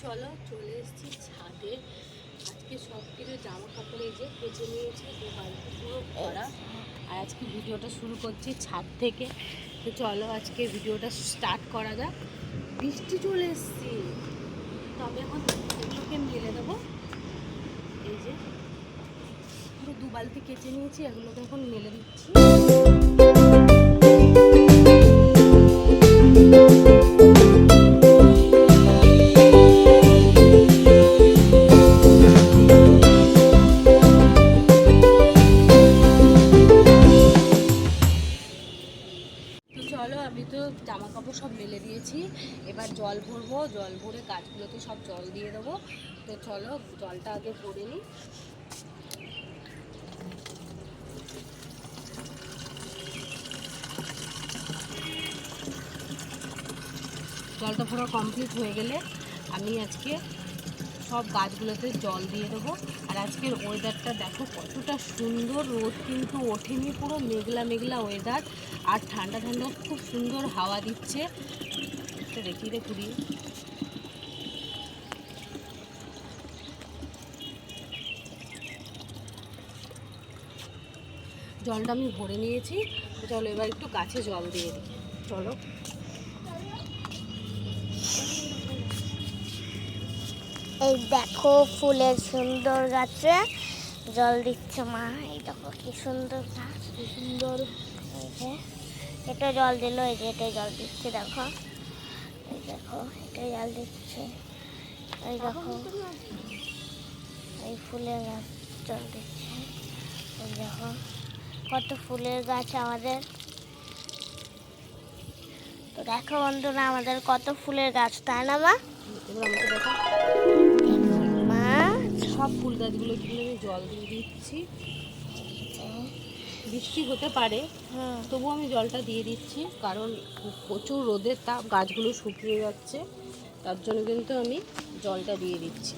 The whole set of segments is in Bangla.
চলো চলে এসেছি ছাদে। আজকে সব কিছু জামা কাপড় এই যে কেচে নিয়েছি, দু বালতি পুরো ভরা। আর আজকে ভিডিওটা শুরু করছি ছাদ থেকে। তো চলো আজকে ভিডিওটা স্টার্ট করা যাক। বৃষ্টি চলে এসেছি, তো আমি এখন এগুলোকে মেলে দেবো। এই যে পুরো দু বালতি কেচে নিয়েছি, এগুলোকে এখন মেলে দিচ্ছি। চলো আমি তো জামা কাপড় সব মেলে দিয়েছি, এবার জল ভরবো, জল ভরে গাছগুলোতে সব জল দিয়ে দেবো। তো চলো জলটা আগে ভরে নিই। জলটা ভরা কমপ্লিট হয়ে গেলে আমি আজকে সব গাছগুলোতে জল দিয়ে দেবো। আর আজকের ওয়েদারটা দেখো কতটা সুন্দর, রোদ কিন্তু ওঠেনি, পুরো মেঘলা মেঘলা ওয়েদার। আর ঠান্ডা ঠান্ডা খুব সুন্দর হাওয়া দিচ্ছে। এটা দেখি রে ঘুরিয়ে। জলটা আমি ভরে নিয়েছি, চলো এবার একটু গাছে জল দিয়ে দিই। চলো এই দেখো ফুলের সুন্দর গাছে জল দিচ্ছে মা। এই দেখো কি সুন্দর গাছ, কি সুন্দর। এই যে এটা জল দিল, এই যে এটা জল দিচ্ছে দেখো, এই দেখো এটা জল দিচ্ছে, এই দেখো এই ফুলের গাছ জল দিচ্ছে, এই দেখো কত ফুলের গাছ আমাদের। তো দেখো বন্ধুরা আমাদের কত ফুলের গাছ, তাই না মা? এবার আমাকে দেখো মা সব ফুল গাছগুলো কিন্তু আমি জল দিয়ে দিচ্ছি। বৃষ্টি হতে পারে, তবুও আমি জলটা দিয়ে দিচ্ছি, কারণ প্রচুর রোদের তাপ, গাছগুলো শুকিয়ে যাচ্ছে, তার জন্য কিন্তু আমি জলটা দিয়ে দিচ্ছি।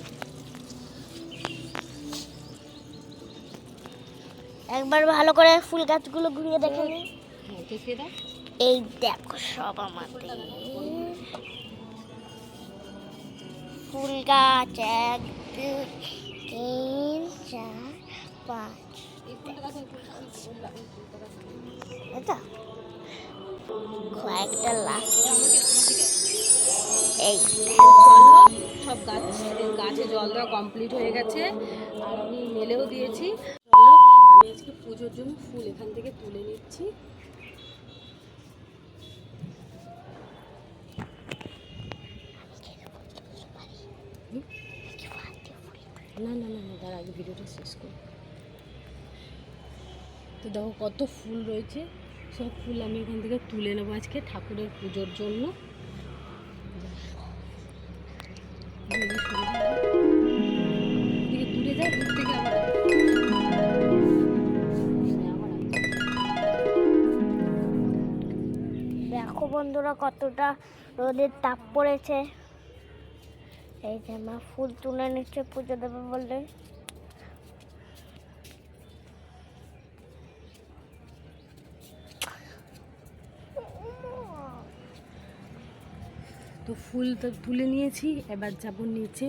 একবার ভালো করে ফুল গাছগুলো ঘুরিয়ে দেখে নি। হ্যাঁ দেখে দাও। এই দেখো সব আমাদের ফুল গাছ, 1 2 3 4 5। এটা কয়েকটা লাস্ট এই চলো সব গাছে জল দেওয়া কমপ্লিট হয়ে গেছে, আর আমি মেলেও দিয়েছি। চলো আমি আজকে পুজোর জন্য ফুল এখান থেকে তুলে নিচ্ছি। না না না না, তার আগে ভিডিওটা শেষ করি। তো দেখো কত ফুল রয়েছে, সব ফুল আমি এখান থেকে তুলে নেবো আজকে ঠাকুরের পুজোর জন্য। দূরে যায়, দূর থেকে আবার দেখো বন্ধুরা কতটা রোদের তাপ পড়েছে। এই যে মা ফুল তুলে নিচ্ছে পুজো দেবে বললে। তো ফুল তো তুলে নিয়েছি, এবার যাবো নিচে।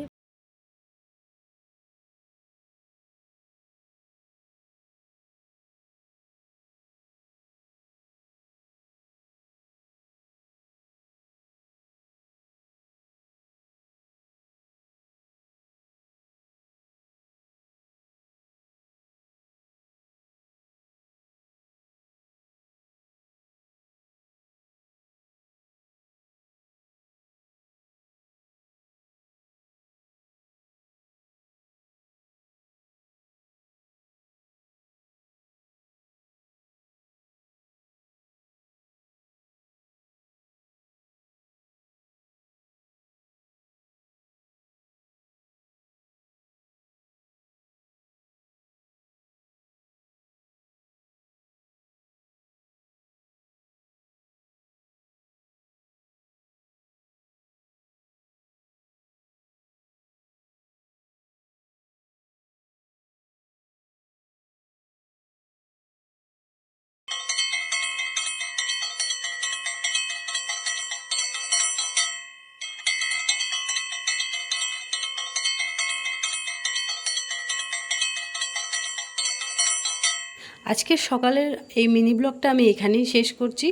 আজকের সকালের এই মিনি ব্লগটা আমি এখানেই শেষ করছি।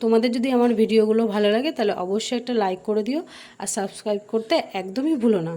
তোমাদের যদি আমার ভিডিওগুলো ভালো লাগে তাহলে অবশ্যই একটা লাইক করে দিও আর সাবস্ক্রাইব করতে একদমই ভুলো না।